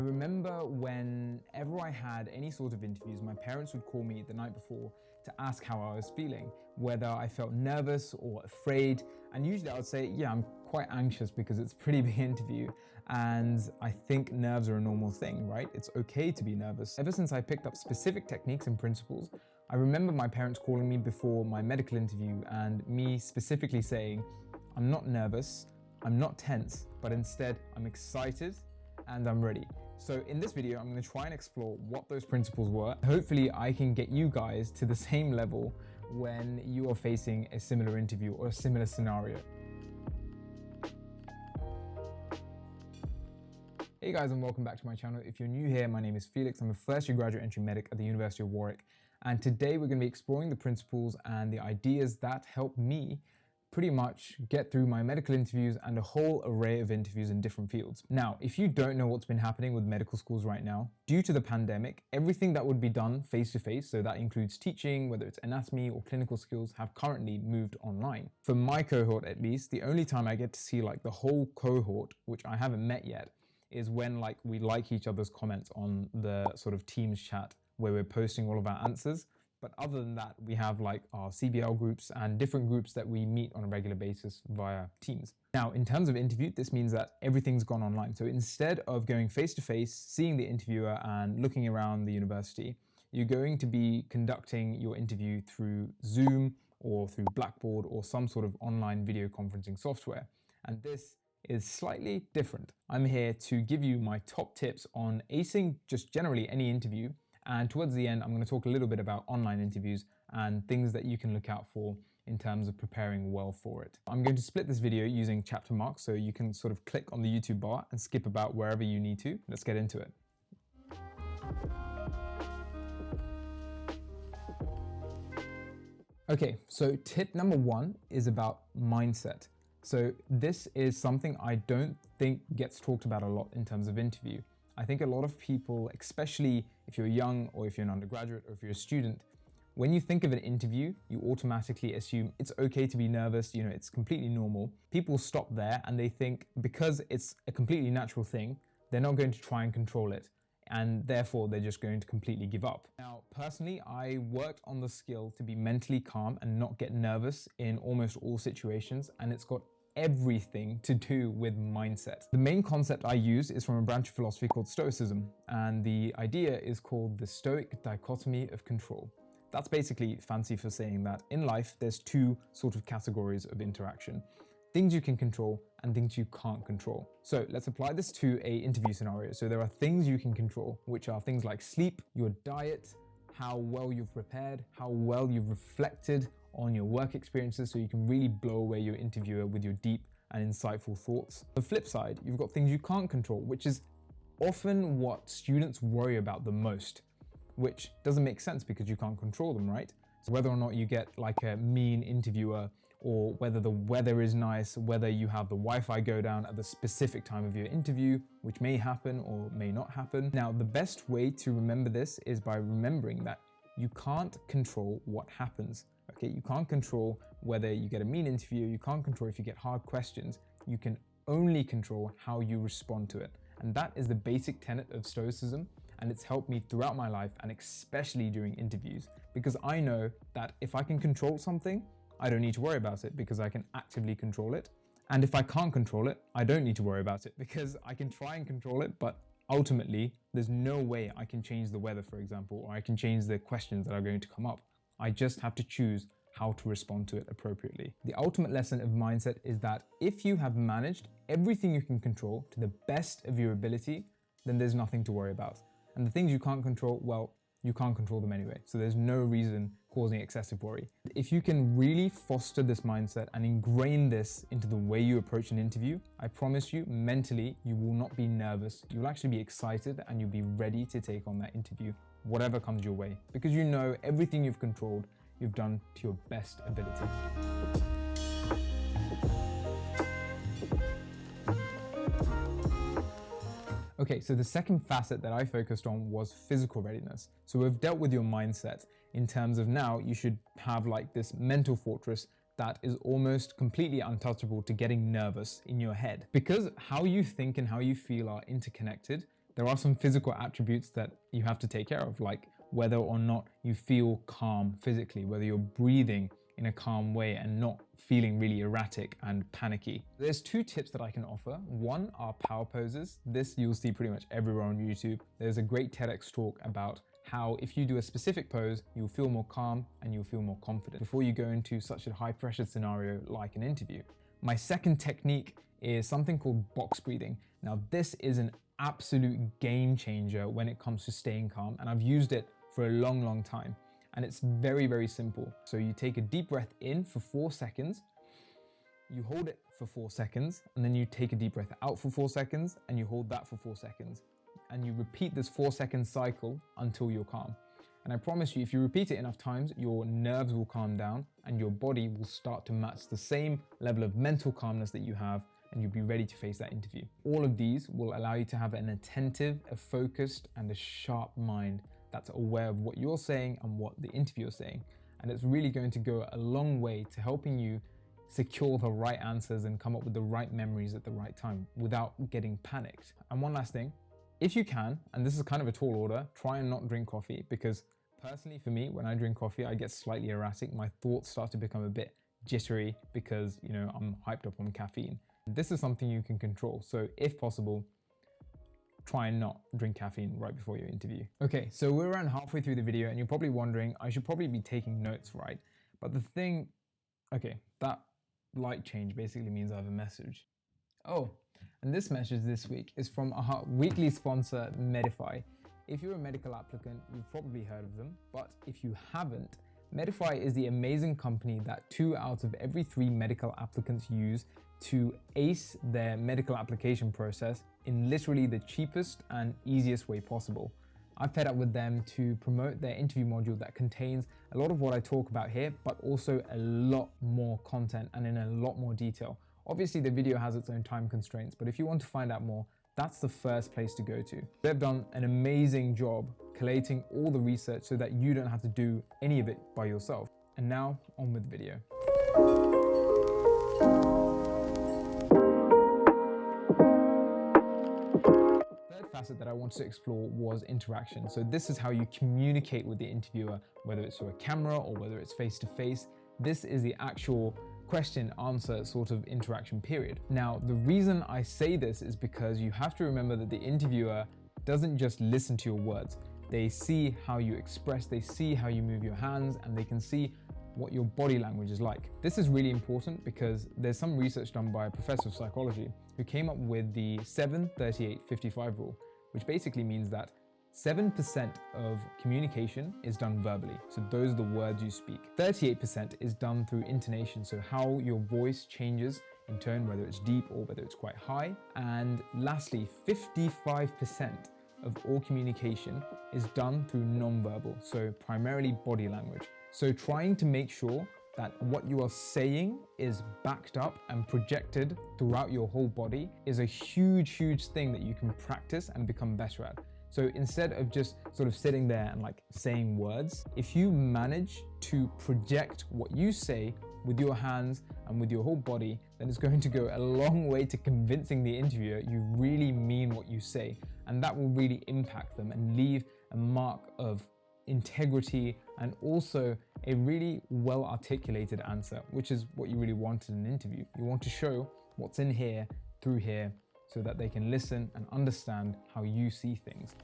I remember whenever I had any sort of interviews, my parents would call me the night before to ask how I was feeling, whether I felt nervous or afraid. And usually I would say, yeah, I'm quite anxious because it's a pretty big interview. And I think nerves are a normal thing, right? It's okay to be nervous. Ever since I picked up specific techniques and principles, I remember my parents calling me before my medical interview and me specifically saying, I'm not nervous, I'm not tense, but instead I'm excited and I'm ready. So in this video, I'm going to try and explore what those principles were. Hopefully I can get you guys to the same level when you are facing a similar interview or a similar scenario. Hey guys, and welcome back to my channel. If you're new here, my name is Felix. I'm a first year graduate entry medic at the University of Warwick. And today we're going to be exploring the principles and the ideas that help me pretty much get through my medical interviews and a whole array of interviews in different fields. Now, if you don't know what's been happening with medical schools right now, due to the pandemic, everything that would be done face-to-face, so that includes teaching, whether it's anatomy or clinical skills, have currently moved online. For my cohort at least, the only time I get to see like the whole cohort, which I haven't met yet, is when we like each other's comments on the sort of Teams chat where we're posting all of our answers. But other than that, we have like our CBL groups and different groups that we meet on a regular basis via Teams. Now, in terms of interview, this means that everything's gone online. So instead of going face to face, seeing the interviewer and looking around the university, you're going to be conducting your interview through Zoom or through Blackboard or some sort of online video conferencing software. And this is slightly different. I'm here to give you my top tips on acing just generally any interview. And towards the end, I'm going to talk a little bit about online interviews and things that you can look out for in terms of preparing well for it. I'm going to split this video using chapter marks, so you can sort of click on the YouTube bar and skip about wherever you need to. Let's get into it. Okay, so tip number one is about mindset. So this is something I don't think gets talked about a lot in terms of interview. I think a lot of people, especially if you're young or if you're an undergraduate or if you're a student, when you think of an interview, you automatically assume it's okay to be nervous, it's completely normal. People stop there and they think because it's a completely natural thing, they're not going to try and control it. And therefore, they're just going to completely give up. Now, personally, I worked on the skill to be mentally calm and not get nervous in almost all situations, and it's got everything to do with mindset. The main concept I use is from a branch of philosophy called Stoicism, and the idea is called the Stoic dichotomy of control. That's basically fancy for saying that in life, there's two sort of categories of interaction. Things you can control and things you can't control. So let's apply this to an interview scenario. So there are things you can control, which are things like sleep, your diet, how well you've prepared, how well you've reflected on your work experiences so you can really blow away your interviewer with your deep and insightful thoughts. On the flip side, you've got things you can't control, which is often what students worry about the most, which doesn't make sense because you can't control them, right? So whether or not you get like a mean interviewer, or whether the weather is nice, whether you have the Wi-Fi go down at the specific time of your interview, which may happen or may not happen. Now, the best way to remember this is by remembering that you can't control what happens. Okay, you can't control whether you get a mean interview, you can't control if you get hard questions, you can only control how you respond to it. And that is the basic tenet of Stoicism, and it's helped me throughout my life and especially during interviews, because I know that if I can control something, I don't need to worry about it because I can actively control it. And if I can't control it, I don't need to worry about it because I can try and control it, but ultimately there's no way I can change the weather, for example, or I can change the questions that are going to come up. I just have to choose how to respond to it appropriately. The ultimate lesson of mindset is that if you have managed everything you can control to the best of your ability, then there's nothing to worry about. And the things you can't control, well, you can't control them anyway. So there's no reason causing excessive worry. If you can really foster this mindset and ingrain this into the way you approach an interview, I promise you, mentally, you will not be nervous. You'll actually be excited and you'll be ready to take on that interview, whatever comes your way, because you know everything you've controlled, you've done to your best ability. Okay, so the second facet that I focused on was physical readiness. So we've dealt with your mindset in terms of now you should have like this mental fortress that is almost completely untouchable to getting nervous in your head. Because how you think and how you feel are interconnected, There are some physical attributes that you have to take care of, like whether or not you feel calm physically, whether you're breathing in a calm way and not feeling really erratic and panicky. There's two tips that I can offer. One are power poses. This you'll see pretty much everywhere on YouTube. There's a great TEDx talk about how if you do a specific pose, you'll feel more calm and you'll feel more confident before you go into such a high pressure scenario like an interview. My second technique is something called box breathing. Now this is an absolute game changer when it comes to staying calm, and I've used it for a long time. And it's very, very simple. So you take a deep breath in for 4 seconds, you hold it for 4 seconds, and then you take a deep breath out for 4 seconds, and you hold that for 4 seconds. And you repeat this 4-second cycle until you're calm. And I promise you, if you repeat it enough times, your nerves will calm down and your body will start to match the same level of mental calmness that you have, and you'll be ready to face that interview. All of these will allow you to have an attentive, a focused, and a sharp mind that's aware of what you're saying and what the interviewer is saying. And it's really going to go a long way to helping you secure the right answers and come up with the right memories at the right time without getting panicked. And one last thing, if you can, and this is kind of a tall order, try and not drink coffee, because personally for me, when I drink coffee, I get slightly erratic. My thoughts start to become a bit jittery because, you know, I'm hyped up on caffeine. This is something you can control. So if possible, try and not drink caffeine right before your interview. Okay, so we're around halfway through the video and you're probably wondering, I should probably be taking notes, right? But the thing, okay, that light change basically means I have a message. Oh, and this message this week is from our weekly sponsor, Medify. If you're a medical applicant, you've probably heard of them, but if you haven't, Medify is the amazing company that 2 out of every 3 medical applicants use to ace their medical application process in literally the cheapest and easiest way possible. I've paired up with them to promote their interview module that contains a lot of what I talk about here, but also a lot more content and in a lot more detail. Obviously, the video has its own time constraints, but if you want to find out more, that's the first place to go to. They've done an amazing job collating all the research so that you don't have to do any of it by yourself. And now, on with the video. Third facet that I wanted to explore was interaction. So this is how you communicate with the interviewer, whether it's through a camera or whether it's face-to-face. This is the actual question answer sort of interaction period. Now, the reason I say this is because you have to remember that the interviewer doesn't just listen to your words. They see how you express, they see how you move your hands, and they can see what your body language is like. This is really important because there's some research done by a professor of psychology who came up with the 7-38-55 rule, which basically means that 7% of communication is done verbally, so those are the words you speak. 38% is done through intonation, so how your voice changes in tone, whether it's deep or whether it's quite high. And lastly, 55% of all communication is done through non-verbal, so primarily body language. So trying to make sure that what you are saying is backed up and projected throughout your whole body is a huge thing that you can practice and become better at. So instead of just sort of sitting there and like saying words, if you manage to project what you say with your hands and with your whole body, then it's going to go a long way to convincing the interviewer you really mean what you say. And that will really impact them and leave a mark of integrity and also a really well articulated answer, which is what you really want in an interview. You want to show what's in here through here, so that they can listen and understand how you see things.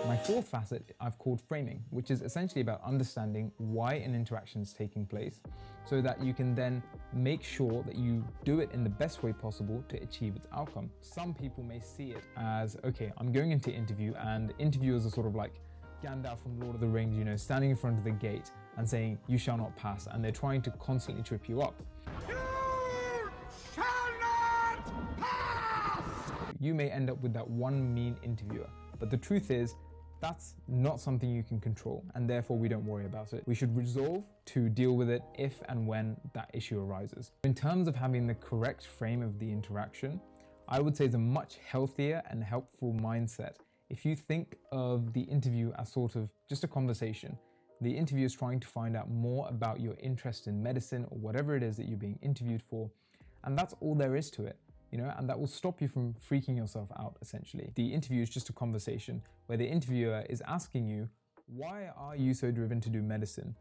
My fourth facet I've called framing, which is essentially about understanding why an interaction is taking place, so that you can then make sure that you do it in the best way possible to achieve its outcome. Some people may see it as, okay, I'm going into interview, and interviewers are sort of like Gandalf from Lord of the Rings, you know, standing in front of the gate and saying, "You shall not pass," and they're trying to constantly trip you up. You shall not pass! You may end up with that one mean interviewer, but the truth is, that's not something you can control, and therefore we don't worry about it. We should resolve to deal with it if and when that issue arises. In terms of having the correct frame of the interaction, I would say it's a much healthier and helpful mindset if you think of the interview as sort of just a conversation. The interviewer is trying to find out more about your interest in medicine or whatever it is that you're being interviewed for. And that's all there is to it, and that will stop you from freaking yourself out, essentially. The interview is just a conversation where the interviewer is asking you, why are you so driven to do medicine?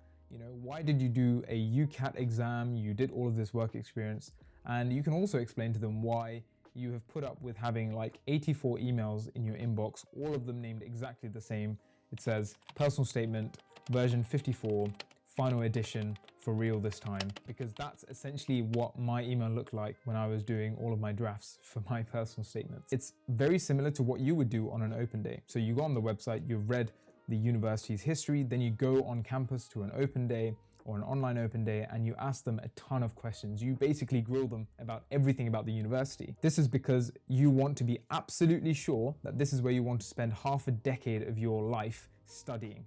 Why did you do a UCAT exam? You did all of this work experience. And you can also explain to them why you have put up with having like 84 emails in your inbox, all of them named exactly the same. It says personal statement, version 54, final edition, for real this time, because that's essentially what my email looked like when I was doing all of my drafts for my personal statements. It's very similar to what you would do on an open day. So you go on the website, you've read the university's history, then you go on campus to an open day or an online open day and you ask them a ton of questions. You basically grill them about everything about the university. This is because you want to be absolutely sure that this is where you want to spend half a decade of your life studying.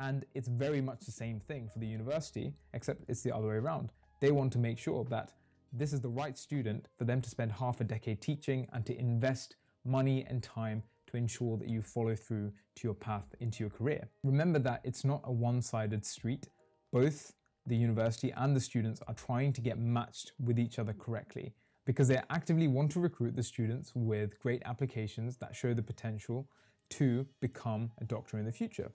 And it's very much the same thing for the university, except it's the other way around. They want to make sure that this is the right student for them to spend half a decade teaching and to invest money and time to ensure that you follow through to your path into your career. Remember that it's not a one-sided street. Both the university and the students are trying to get matched with each other correctly because they actively want to recruit the students with great applications that show the potential to become a doctor in the future.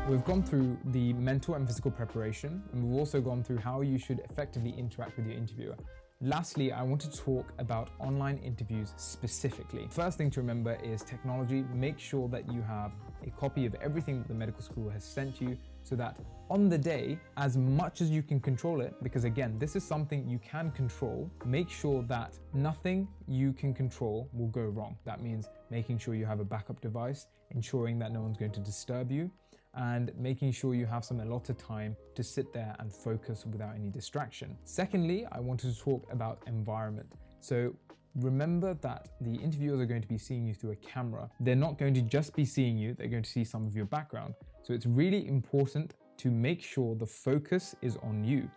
We've gone through the mental and physical preparation, and we've also gone through how you should effectively interact with your interviewer. Lastly, I want to talk about online interviews specifically. First thing to remember is technology. Make sure that you have a copy of everything that the medical school has sent you so that on the day, as much as you can control it, because again, this is something you can control, make sure that nothing you can control will go wrong. That means making sure you have a backup device, ensuring that no one's going to disturb you, and making sure you have some allotted time to sit there and focus without any distraction. Secondly, I wanted to talk about environment. So remember that the interviewers are going to be seeing you through a camera. They're not going to just be seeing you, they're going to see some of your background. So it's really important to make sure the focus is on you.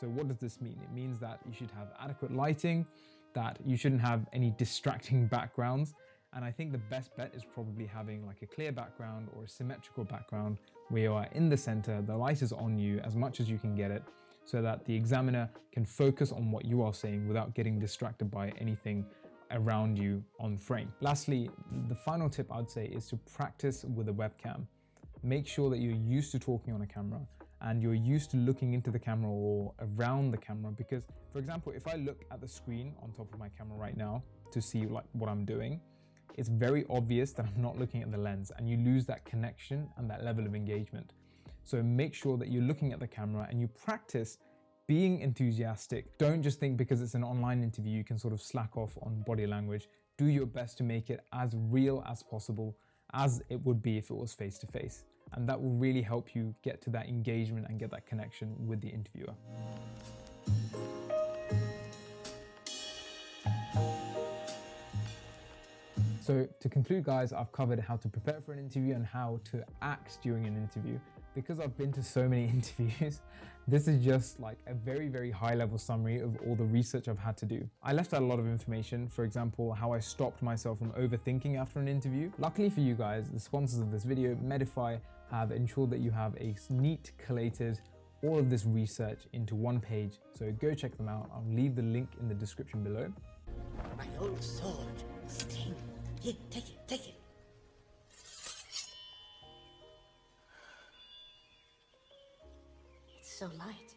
So what does this mean? It means that you should have adequate lighting, that you shouldn't have any distracting backgrounds. And I think the best bet is probably having like a clear background or a symmetrical background where you are in the center, the light is on you as much as you can get it, so that the examiner can focus on what you are saying without getting distracted by anything around you on frame. Lastly, the final tip I'd say is to practice with a webcam. Make sure that you're used to talking on a camera and you're used to looking into the camera or around the camera, because for example, if I look at the screen on top of my camera right now to see like what I'm doing, it's very obvious that I'm not looking at the lens and you lose that connection and that level of engagement. So make sure that you're looking at the camera and you practice being enthusiastic. Don't just think because it's an online interview you can sort of slack off on body language. Do your best to make it as real as possible as it would be if it was face to face. And that will really help you get to that engagement and get that connection with the interviewer. So to conclude, guys, I've covered how to prepare for an interview and how to act during an interview. Because I've been to so many interviews, this is just like a very, very high level summary of all the research I've had to do. I left out a lot of information, for example, how I stopped myself from overthinking after an interview. Luckily for you guys, the sponsors of this video, Medify, have ensured that you have a neat, collated, all of this research into one page. So go check them out. I'll leave the link in the description below. My old sword, Sting. Here, take it, take it. It's so light.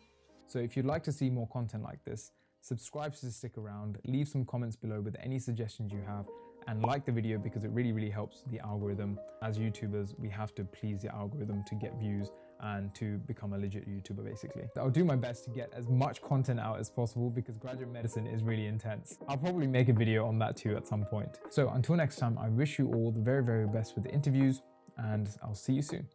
So if you'd like to see more content like this, subscribe to stick around, leave some comments below with any suggestions you have, and like the video because it really, really helps the algorithm. As YouTubers, we have to please the algorithm to get views and to become a legit YouTuber, basically. I'll do my best to get as much content out as possible because graduate medicine is really intense. I'll probably make a video on that too at some point. So until next time, I wish you all the very, very best with the interviews, and I'll see you soon.